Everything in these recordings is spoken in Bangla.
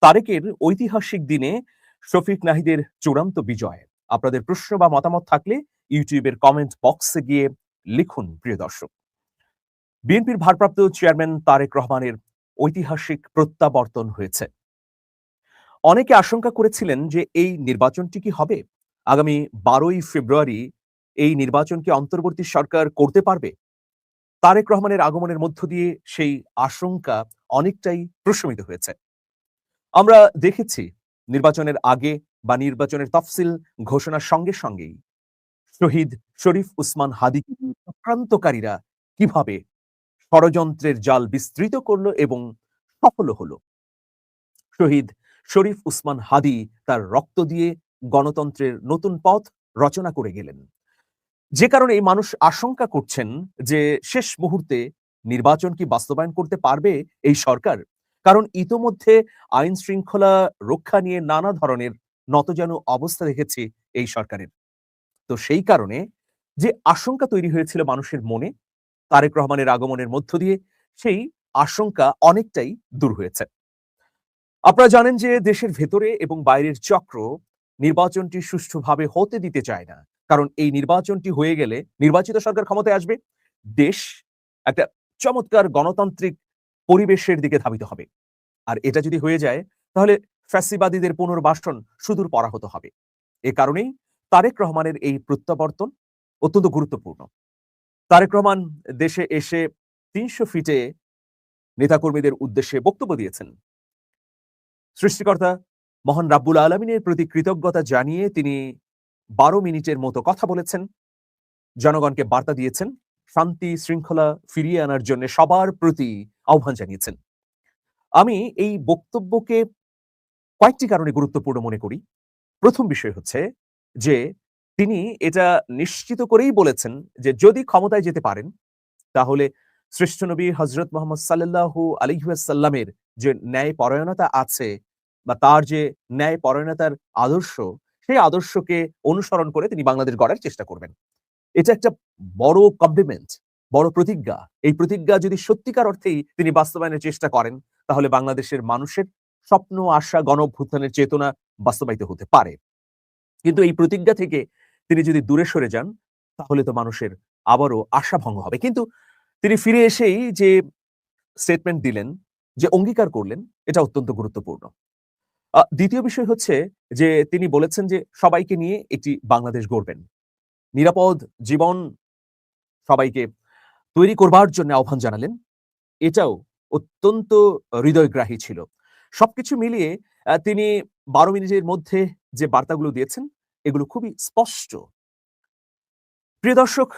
তারেকের ঐতিহাসিক দিনে শফিক নাহিদের চূড়ান্ত বিজয়। আপনাদের প্রশ্ন বা মতামত থাকলে ইউটিউবের কমেন্ট বক্সে গিয়ে লিখুন প্রিয় দর্শক। বিএনপির ভারপ্রাপ্ত চেয়ারম্যান তারেক রহমানের ঐতিহাসিক প্রত্যাবর্তন হয়েছে। অনেকে আশঙ্কা করেছিলেন যে এই নির্বাচনটি কি হবে? আগামী 12ই ফেব্রুয়ারি এই নির্বাচন কি অন্তর্বর্তী সরকার করতে পারবে? তারেক রহমানের আগমনের মধ্য দিয়ে সেই আশঙ্কা অনেকটাই প্রশমিত হয়েছে। আমরা দেখেছি নির্বাচনের আগে বা নির্বাচনের তফসিল ঘোষণার সঙ্গে সঙ্গেই শহীদ শরীফ উসমান হাদি চক্রান্তকারীরা কিভাবে ষড়যন্ত্রের জাল বিস্তৃত করলো এবং সফল হলো। শহীদ শরীফ উসমান হাদি তার রক্ত দিয়ে গণতন্ত্রের নতুন পথ রচনা করে গেলেন, যে কারণে মানুষ আশঙ্কা করছেন যে শেষ মুহূর্তে নির্বাচন কি বাস্তবায়ন করতে পারবে এই সরকার। কারণ ইতোমধ্যে আইন শৃঙ্খলা রক্ষা নিয়ে নানা ধরনের নতজানু অবস্থা দেখেছি এই সরকারের। তো সেই কারণে যে আশঙ্কা তৈরি হয়েছিল মানুষের মনে তারেক রহমানের আগমনের মধ্য দিয়ে সেই আশঙ্কা অনেকটাই দূর হয়েছে। আপনারা জানেন যে দেশের ভেতরে এবং বাইরের চক্র নির্বাচনটি সুষ্ঠুভাবে হতে দিতে চায় না। কারণ এই নির্বাচনটি হয়ে গেলে নির্বাচিত সরকার ক্ষমতায় আসবে, দেশ একটা চমৎকার গণতান্ত্রিক পরিবেশের দিকে ধাবিত হবে। আর এটা যদি হয়ে যায় তাহলে ফ্যাসিবাদীদের পুনর্বাসন সুদূর পরাহত হবে। এ কারণেই তারেক রহমানের এই প্রত্যাবর্তন অত্যন্ত গুরুত্বপূর্ণ। তারেক রহমান দেশে এসে ৩০০ ফিটে নেতাকর্মীদের উদ্দেশ্যে বক্তব্য দিয়েছেন। সৃষ্টিকর্তা মহান রাব্বুল আলামিনের প্রতি কৃতজ্ঞতা জানিয়ে তিনি ১২ মিনিটের মতো কথা বলেছেন, জনগণকে বার্তা দিয়েছেন, শান্তি শৃঙ্খলা ফিরিয়ে আনার জন্য সবার প্রতি আহ্বান জানিয়েছেন। আমি এই বক্তব্যকে কয়েকটি কারণে গুরুত্বপূর্ণ মনে করি। প্রথম বিষয় হচ্ছে যে তিনি এটা নিশ্চিত করেই বলেছেন যে যদি ক্ষমতায় যেতে পারেন তাহলে শ্রেষ্ঠ নবী হযরত মুহাম্মদ সাল্লাল্লাহু আলাইহি ওয়াসাল্লামের যে ন্যায় পরায়ণতা আছে বা তার যে ন্যায় পরায়ণতার আদর্শ, সেই আদর্শকে অনুসরণ করে তিনি বাংলাদেশ গড়ার চেষ্টা করবেন। এটা একটা বড় কমিটমেন্ট, বড় প্রতিজ্ঞা। এই প্রতিজ্ঞা যদি সত্যিকার অর্থেই তিনি বাস্তবায়নের চেষ্টা করেন তাহলে বাংলাদেশের মানুষের স্বপ্ন, আশা, গণ-অভ্যুত্থানের চেতনা বাস্তবায়িত হতে পারে। কিন্তু এই প্রতিজ্ঞা থেকে তিনি যদি দূরে সরে যান তাহলে তো মানুষের আবারও আশা ভঙ্গ হবে। কিন্তু তিনি ফিরে এসেই যে স্টেটমেন্ট দিলেন, যে অঙ্গীকার করলেন, এটা অত্যন্ত গুরুত্বপূর্ণ। দ্বিতীয় বিষয় হচ্ছে যে তিনি বলেছেন যে সবাইকে নিয়ে একটি বাংলাদেশ গড়বেন। নিরাপদ জীবন সবাইকে তৈরি করবার জন্য আহ্বান জানালেন। এটাও অত্যন্ত হৃদয়গ্রাহী ছিল। সবকিছু মিলিয়ে তিনি ১২ মিনিটের মধ্যে যে বার্তাগুলো দিয়েছেন এগুলো খুবই স্পষ্ট। প্রিয় দর্শক,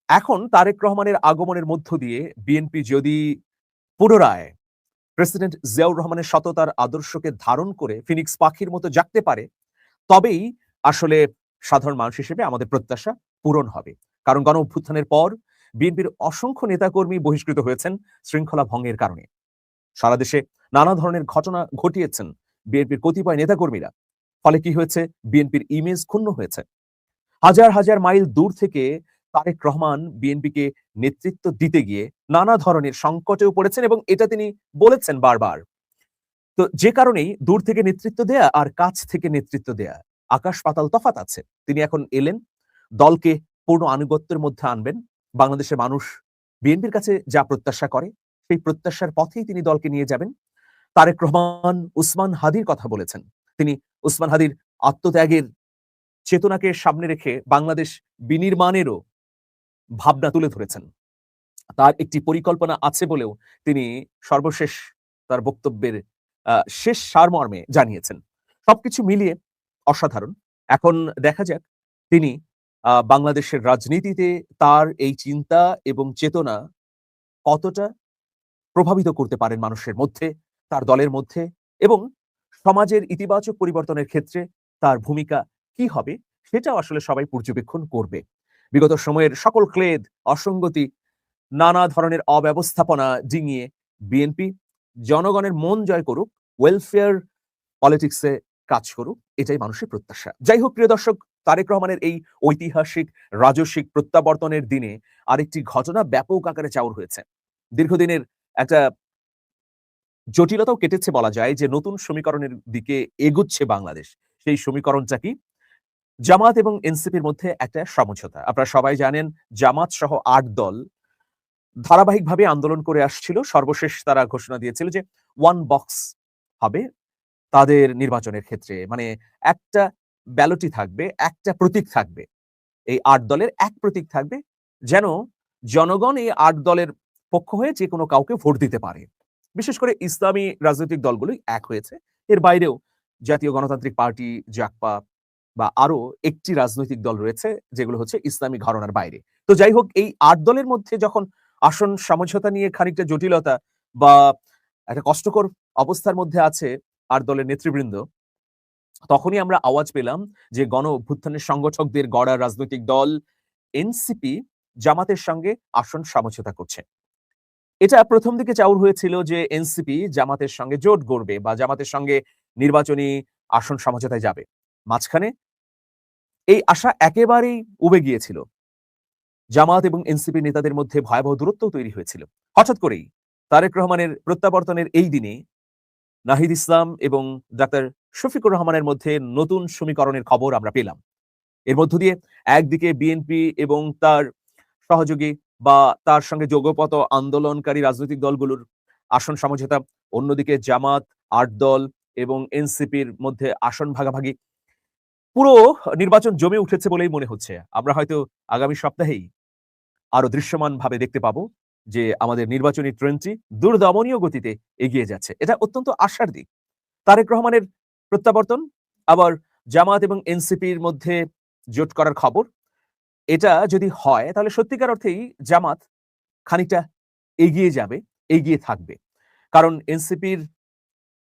এখন তারেক রহমানের আগমনের মধ্য দিয়ে বিএনপি যদি পুনরায় প্রেসিডেন্ট জিয়াউর রহমানের সততার আদর্শকে ধারণ করে ফিনিক্স পাখির মতো জাগতে পারে, তবেই আসলে সাধারণ মানুষ হিসেবে আমাদের প্রত্যাশা পূরণ হবে। কারণ গণ-অভ্যুত্থানের পর বিএনপির অসংখ্য নেতাকর্মী বহিষ্কৃত হয়েছেন শৃঙ্খলা ভঙ্গের কারণে। সারা দেশে নানা ধরনের ঘটনা ঘটিয়েছেন বিএনপির কতিপয় নেতাকর্মীরা। ফলে কি হয়েছে? বিএনপির ইমেজ ক্ষুণ্ণ হয়েছে। হাজার হাজার মাইল দূর থেকে তারেক রহমান বিএনপিকে নেতৃত্ব দিতে গিয়ে নানা ধরনের সংকটেও পড়েছেন এবং এটা তিনি বলেছেন বারবার। তো যে কারণেই দূর থেকে নেতৃত্ব দেয়া আর কাছ থেকে নেতৃত্ব দেয়া আকাশ পাতাল তফাৎ আছে। তিনি এখন এলেন, দলকে পূর্ণ আনুগত্যের মধ্যে আনবেন। বাংলাদেশের মানুষ বিএনপির কাছে যা প্রত্যাশা করে সেই প্রত্যাশার পথেই তিনি দলকে নিয়ে যাবেন। তারেক রহমান উসমান হাদির কথা বলেছেন। তিনি উসমান হাদির আত্মত্যাগের চেতনাকে সামনে রেখে বাংলাদেশ বিনির্মাণেরও ভাবনা তুলে ধরেছেন। তার একটি পরিকল্পনা আছে বলেও তিনি সর্বশেষ তার বক্তব্যের শেষ সারমর্মে জানিয়েছেন। সবকিছু মিলিয়ে অসাধারণ। এখন দেখা যাক তিনি বাংলাদেশের রাজনীতিতে তার এই চিন্তা এবং চেতনা কতটা প্রভাবিত করতে পারেন মানুষের মধ্যে, তার দলের মধ্যে, এবং সমাজের ইতিবাচক পরিবর্তনের ক্ষেত্রে তার ভূমিকা কি হবে সেটাও আসলে সবাই পর্যবেক্ষণ করবে। বিগত সময়ের সকল ক্লেদ, অসঙ্গতি, নানা ধরনের অব্যবস্থাপনা ডিঙিয়ে বিএনপি জনগণের মন জয় করুক, ওয়েলফেয়ার পলিটিক্সে কাজ করুক, এটাই মানুষের প্রত্যাশা। যাই হোক প্রিয় দর্শক, তারেক রহমানের এই ঐতিহাসিক রাজস্বিক প্রত্যাবর্তনের দিনে আরেকটি ঘটনা ব্যাপক আকারে চাউর হয়েছে। দীর্ঘদিনের একটা জটিলতাও কেটেছে বলা যায় যে নতুন সমীকরণের দিকে এগুচ্ছে বাংলাদেশ। সেই সমীকরণটা কি? জামাত এবং এনসিপির মধ্যে একটা সমঝোতা। আপনারা সবাই জানেন জামাত সহ ৮ দল ধারাবাহিকভাবে আন্দোলন করে আসছিল। সর্বশেষ তারা ঘোষণা দিয়েছিল যে ওয়ান বক্স হবে তাদের নির্বাচনের ক্ষেত্রে। মানে একটা ব্যালটই থাকবে, একটা প্রতীক থাকবে। এই ৮ দলের এক প্রতীক থাকবে যেন জনগণ এই ৮ দলের পক্ষ হয়ে যেকোনো কাউকে ভোট দিতে পারে। বিশেষ করে ইসলামী রাজনৈতিক দলগুলোই এক হয়েছে। এর বাইরেও জাতীয় গণতান্ত্রিক পার্টি, জাকপা বা আরো একটি রাজনৈতিক দল রয়েছে যেগুলো হচ্ছে ইসলামী ঘরানার বাইরে। তো যাই হোক এই ৮ দলের মধ্যে যখন আসন সমঝোতা নিয়ে খানিকটা জটিলতা বা একটা কষ্টকর অবস্থার মধ্যে আছে ৮ দলের নেতৃবৃন্দ, তখনই আমরা আওয়াজ পেলাম যে গণ অভ্যুত্থানের সংগঠকদের গড়া রাজনৈতিক দল এনসিপি জামাতের সঙ্গে আসন সমঝোতা করছে। এটা প্রথম দিকে চাউর হয়েছিল যে এনসিপি জামাতের সঙ্গে জোট গড়বে বা জামাতের সঙ্গে নির্বাচনী আসন সমঝোতায় যাবে। মাঝখানে এই আশা একেবারেই উবে গিয়েছিল। জামাত এবং এনসিপি নেতাদের মধ্যে ভয়াবহ দূরত্বও তৈরি হয়েছিল। হঠাৎ করেই তারেক রহমানের প্রত্যাবর্তনের এই দিনে নাহিদ ইসলাম এবং ডাক্তার শফিকুর রহমানের মধ্যে নতুন সমীকরণের খবর আমরা পেলাম। এর মধ্য দিয়ে একদিকে বিএনপি এবং তার সহযোগী বা তার সঙ্গে যোগপত আন্দোলনকারী রাজনৈতিক দলগুলোর আসন সমঝোতা, অন্যদিকে জামাত, ৮ দল এবং এনসিপির মধ্যে আসন ভাগাভাগি। পুরো নির্বাচন জমে উঠেছে বলেই মনে হচ্ছে। আমরা হয়তো আগামী সপ্তাহেই আরো দৃশ্যমানভাবে দেখতে পাবো যে আমাদের নির্বাচনী ট্রেন্ডটি দুর্দমনীয় গতিতে এগিয়ে যাচ্ছে। এটা অত্যন্ত আশার দিক। তারেক রহমানের প্রত্যাবর্তন, আবার জামাত এবং এনসিপির মধ্যে জোট করার খবর, এটা যদি হয় তাহলে সত্যিকার অর্থেই জামাত খানিকটা এগিয়ে যাবে, এগিয়ে থাকবে। কারণ এনসিপির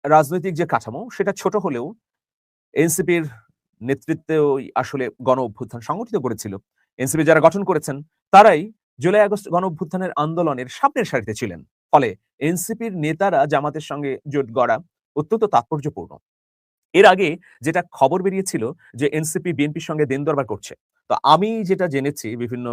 রাজনৈতিক যে কাঠামো সেটা ছোট হলেও এনসিপির নেতৃত্বেই আসলে গণ অভ্যুত্থান সংগঠিত করেছিল। এনসিপি যারা গঠন করেছেন তারাই জুলাই আগস্ট গণ অভ্যুত্থানের আন্দোলনের সামনের সারিতে ছিলেন। ফলে এনসিপির নেতারা জামাতের সঙ্গে জোট গড়া অত্যন্ত তাৎপর্যপূর্ণ। এর আগে যেটা খবর বেরিয়েছিল যে এনসিপি বিএনপির সঙ্গে দেন দরবার করছে। তো আমি যেটা জেনেছি বিভিন্ন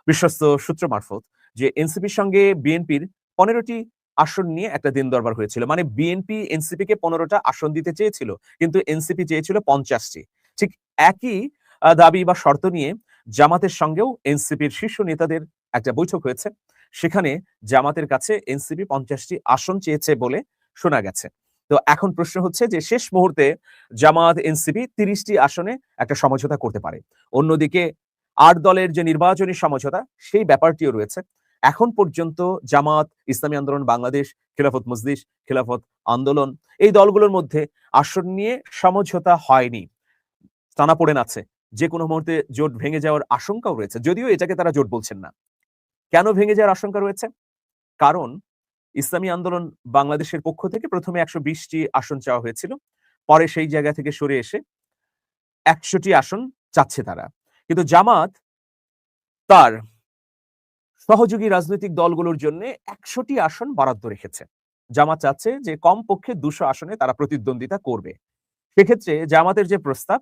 বিশ্বস্ত সূত্র মারফত যে এনসিপির সঙ্গে বিএনপির ১৫টি আসন নিয়ে একটা দিন দরবার হয়েছিল। মানে বিএনপি এনসিপি কে ১৫টা আসন দিতে চেয়েছিল। কিন্তু এনসিপি চেয়েছিল ৫০টি। ঠিক একই দাবি বা শর্ত নিয়ে জামাতের সঙ্গেও এনসিপির শীর্ষ নেতাদের একটা বৈঠক হয়েছে। সেখানে জামাতের কাছে এনসিপি ৫০টি আসন চেয়েছে বলে শোনা গেছে। তো এখন প্রশ্ন হচ্ছে যে শেষ মুহূর্তে জামাত এনসিপি ৩০টি আসনে একটা সমঝোতা করতে পারে। অন্যদিকে ৮ দলের যে নির্বাচনী সমঝোতা সেই ব্যাপারটিও রয়েছে। এখন পর্যন্ত জামাত, ইসলামী আন্দোলন বাংলাদেশ, খেলাফত মজলিস, খেলাফত আন্দোলন এই দলগুলোর মধ্যে আসন নিয়ে সমঝোতা হয়নি। টানাপোড়েন আছে। যেকোনো মুহূর্তে জোট ভেঙে যাওয়ার আশঙ্কাও রয়েছে। যদিও এটাকে তারা জোট বলছেন না। কেন ভেঙে যাওয়ার আশঙ্কা রয়েছে? কারণ ইসলামী আন্দোলন বাংলাদেশের পক্ষ থেকে ১ম এ ১২০টি আসন চাওয়া হয়েছিল। পরে সেই জায়গা থেকে সরে এসে ১০০টি আসন চাচ্ছে তারা। কিন্তু জামাত তার সহযোগী রাজনৈতিক দলগুলোর জন্য ১০০টি আসন বরাদ্দ রেখেছে। জামাত চাচ্ছে যে কমপক্ষে ২০০ আসনে তারা প্রতিদ্বন্দ্বিতা করবে। সেক্ষেত্রে জামাতের যে প্রস্তাব,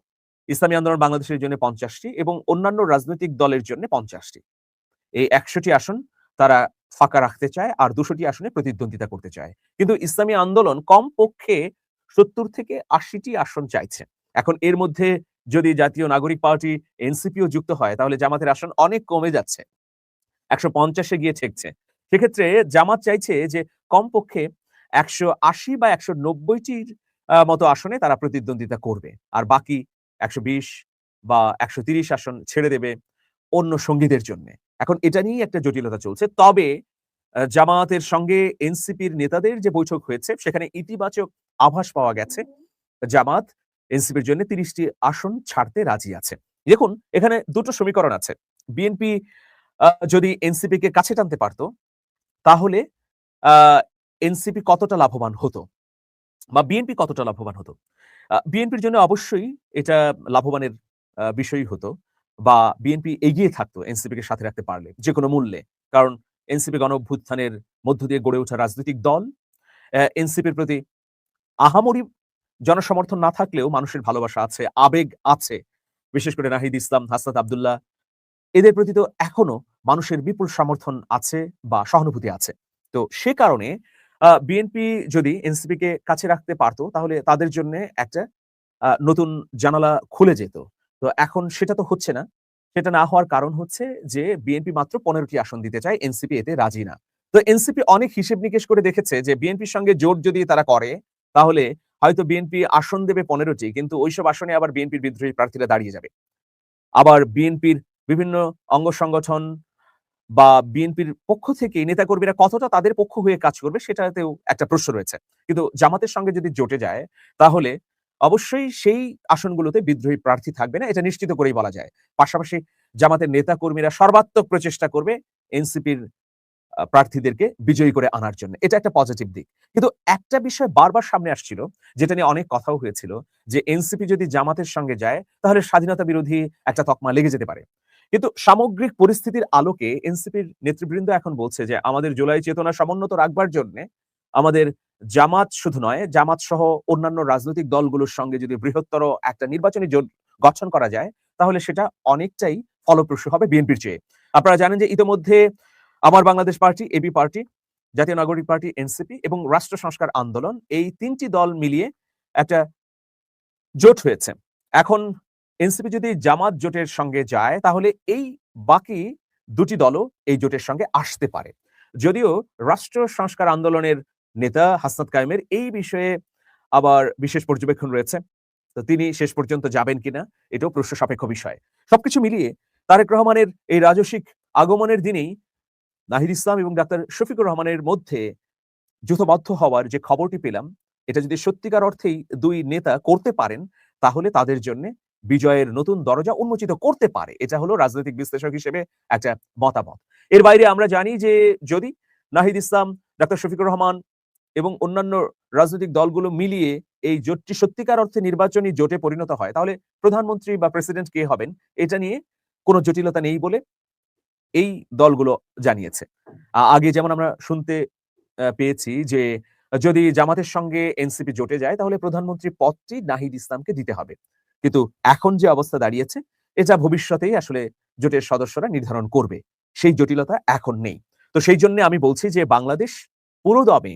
ইসলামী আন্দোলন বাংলাদেশের জন্য ৫০টি এবং অন্যান্য রাজনৈতিক দলের জন্য ৫০টি। এই ১০০টি আসন তারা ফাঁকা রাখতে চায় আর ২০০টি আসনে প্রতিদ্বন্দ্বিতা করতে চায়। কিন্তু ইসলামী আন্দোলন কমপক্ষে ৭০ থেকে ৮০টি আসন চাইছে। এখন এর মধ্যে যদি জাতীয় নাগরিক পার্টি এনসিপিও যুক্ত হয় তাহলে জামাতের আসন অনেক কমে যাচ্ছে। ১৫০ এ গিয়ে ঠেকছে। সেক্ষেত্রে জামাত চাইছে যে কমপক্ষে ১৮০ বা ১৯০ টির মতো আসনে তারা প্রতিদ্বন্দ্বিতা করবে। আর বাকি ১২০ বা ১৩০ আসন ছেড়ে দেবে অন্য সঙ্গীদের জন্যে। এখন এটা নিয়েই একটা জটিলতা চলছে। তবে জামায়াতের সঙ্গে এনসিপির নেতাদের যে বৈঠক হয়েছে সেখানে ইতিবাচক আভাস পাওয়া গেছে। জামাত এনসিপির জন্য ৩০ টি আসন ছাড়তে রাজি আছে। দেখুন এখানে ২ টো সমীকরণ আছে। বিএনপি যদি এনসিপি কে কাছে টানতে পারত, তাহলে আ এনসিপি কতটা লাভবান হতো বা বিএনপি কতটা লাভবান হতো? বিএনপির জন্য অবশ্যই এটা লাভবানের বিষয়ই হতো বা বিএনপি এগিয়ে থাকতো এনসিপি কে সাথে রাখতে পারলে যেকোনো মূল্যে। কারণ এনসিপি গণঅভ্যুত্থানের মধ্য দিয়ে গড়ে ওঠা রাজনৈতিক দল। এনসিপির প্রতি আহামরি জনসমর্থন না থাকলেও মানুষের ভালোবাসা আছে, আবেগ আছে। বিশেষ করে নাহিদ ইসলাম, হাসনাত আব্দুল্লাহ এদের প্রতি তো এখনো মানুষের বিপুল সমর্থন আছে বা সহানুভূতি আছে। তো সে কারণে বিএনপি যদি এনসিপি কে কাছে রাখতে পারতো তাহলে তাদের জন্য একটা নতুন জানালা খুলে যেত। তো এখন সেটা তো হচ্ছে না। সেটা না হওয়ার কারণ হচ্ছে যে বিএনপি মাত্র ১৫টি আসন দিতে চায়, এনসিপি এতে রাজি না। তো এনসিপি অনেক হিসেব নিকেশ করে দেখেছে যে বিএনপির সঙ্গে জোট যদি তারা করে তাহলে হয়তো বিএনপি আসন দেবে ১৫টি, কিন্তু ওইসব আসনে আবার বিএনপির বিদ্রোহী প্রার্থীরা দাঁড়িয়ে যাবে। আবার বিএনপির বিভিন্ন অঙ্গ সংগঠন বা বিএনপির পক্ষ থেকে নেতাকর্মীরা কতটা তাদের পক্ষ হয়ে কাজ করবে সেটাতেও একটা প্রশ্ন রয়েছে। কিন্তু জামাতের সঙ্গে যদি জোটে যায় তাহলে অবশ্যই সেই আসনগুলোতে বিদ্রোহী প্রার্থী থাকবে না, এটা নিশ্চিত করেই বলা যায়। পাশাপাশি জামাতের নেতাকর্মীরা সর্বাত্মক প্রচেষ্টা করবে এনসিপির প্রার্থীদেরকে বিজয়ী করে আনার জন্য। এটা একটা পজিটিভ দিক। কিন্তু একটা বিষয় বারবার সামনে আসছিল, যেটা নিয়ে অনেক কথাও হয়েছিল, যে এনসিপি যদি জামাতের সঙ্গে যায় তাহলে স্বাধীনতা বিরোধী একটা তকমা লেগে যেতে পারে। কিন্তু সামগ্রিক পরিস্থিতির আলোকে এনসিপির নেতৃবৃন্দ এখন বলছে যে আমাদের জুলাই চেতনা সমুন্নত রাখবার জন্যে আমাদের জামাত শুধু নয়, জামাত সহ অন্যান্য রাজনৈতিক দলগুলোর সঙ্গে যদি বৃহত্তর একটা নির্বাচনী জোট গঠন করা যায় তাহলে সেটা অনেকটাই ফলপ্রসূ হবে বিএনপির চেয়ে। আপনারা জানেন যে ইতোমধ্যে আমার বাংলাদেশ পার্টি, এবি পার্টি, জাতীয় নাগরিক পার্টি, এনসিপি এবং রাষ্ট্র সংস্কার আন্দোলন, এই ৩ টি দল মিলিয়ে একটা জোট হয়েছে। এখন এনসিপি যদি জামাত জোটের সঙ্গে যায় তাহলে এই বাকি ২ টি দলও এই জোটের সঙ্গে আসতে পারে। যদিও রাষ্ট্র সংস্কার আন্দোলনের নেতা হাসনাত কায়েমের এই বিষয়ে আবার বিশেষ পর্যবেক্ষণ রয়েছে। তো তিনি শেষ পর্যন্ত যাবেন কিনা এটাও প্রশ্ন সাপেক্ষ বিষয়। সবকিছু মিলিয়ে তারেক রহমানের এই রাজস্বিক আগমনের দিনেই নাহিদ ইসলাম এবং ডাক্তার শফিকুর রহমানের মধ্যে যুথবদ্ধ হওয়ার যে খবরটি পেলাম, এটা যদি সত্যিকার অর্থেই ২ নেতা করতে পারেন তাহলে তাদের জন্য বিজয়ের নতুন দরজা উন্মোচিত করতে পারে। এটা হলো রাজনৈতিক বিশ্লেষক হিসেবে একটা মতামত। এর বাইরে আমরা জানি যে যদি নাহিদ ইসলাম, ডাক্তার শফিকুর রহমান এবং অন্যান্য রাজনৈতিক দলগুলো মিলিয়ে এই জোটটি সত্যিকার অর্থে নির্বাচনী জোটে পরিণত হয় তাহলে প্রধানমন্ত্রী বা প্রেসিডেন্ট কে হবেন এটা নিয়ে কোনো জটিলতা নেই বলে এই দলগুলো জানিয়েছে। আগে যেমন আমরা শুনতে পেয়েছি যে যদি জামাতের সঙ্গে এনসিপি জোটে যায় তাহলে প্রধানমন্ত্রী পদটি নাহিদ ইসলামকে দিতে হবে। কিন্তু এখন যে অবস্থা দাঁড়িয়েছে এটা ভবিষ্যতেই আসলে জোটের সদস্যরা নির্ধারণ করবে। সেই জটিলতা এখন নেই। তো সেই জন্য আমি বলছি যে বাংলাদেশ পুরোদমে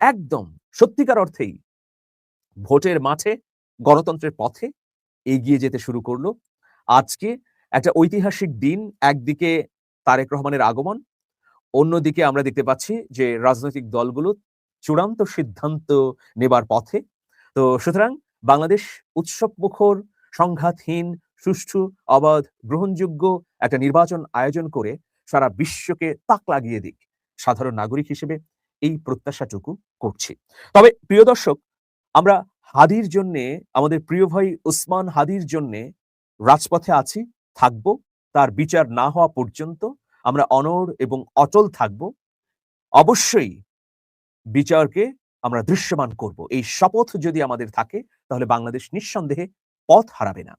একদম সত্যিকার অর্থেই ভোটের মাঠে গণতন্ত্রের পথে এগিয়ে যেতে শুরু করলো। আজকে একটা ঐতিহাসিক দিন, একদিকে তারেক রহমানের আগমন, অন্যদিকে আমরা দেখতে পাচ্ছি যে রাজনৈতিক দলগুলো চূড়ান্ত সিদ্ধান্ত নেবার পথে। তো সুতরাং বাংলাদেশ উৎসবমুখর, সংঘাতহীন, সুষ্ঠু, অবাধ, গ্রহণযোগ্য একটা নির্বাচন আয়োজন করে সারা বিশ্বকে তাক লাগিয়ে দিক। সাধারণ নাগরিক হিসেবে এই প্রত্যাশাটুকু করছি। তবে প্রিয় দর্শক, আমরা হাদির জন্যে, আমাদের প্রিয় ভাই উসমান হাদির জন্যে রাজপথে আছি, থাকবো। তার বিচার না হওয়া পর্যন্ত আমরা অনড় এবং অটল থাকব। অবশ্যই বিচারকে আমরা দৃশ্যমান করব। এই শপথ যদি আমাদের থাকে তাহলে বাংলাদেশ নিঃসন্দেহে পথ হারাবে না।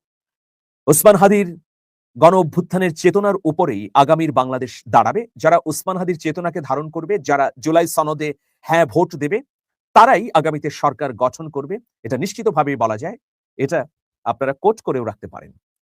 ওসমান হাদির গণ অভ্যুত্থানের চেতনার উপরেই আগামীর বাংলাদেশ দাঁড়াবে। যারা ওসমান হাদির চেতনাকে ধারণ করবে, যারা জুলাই সনদে হ্যাঁ ভোট দেবে, তারাই আগামীতে সরকার গঠন করবে। এটা নিশ্চিতভাবেই বলা যায়। এটা আপনারা কোট করেও রাখতে পারেন।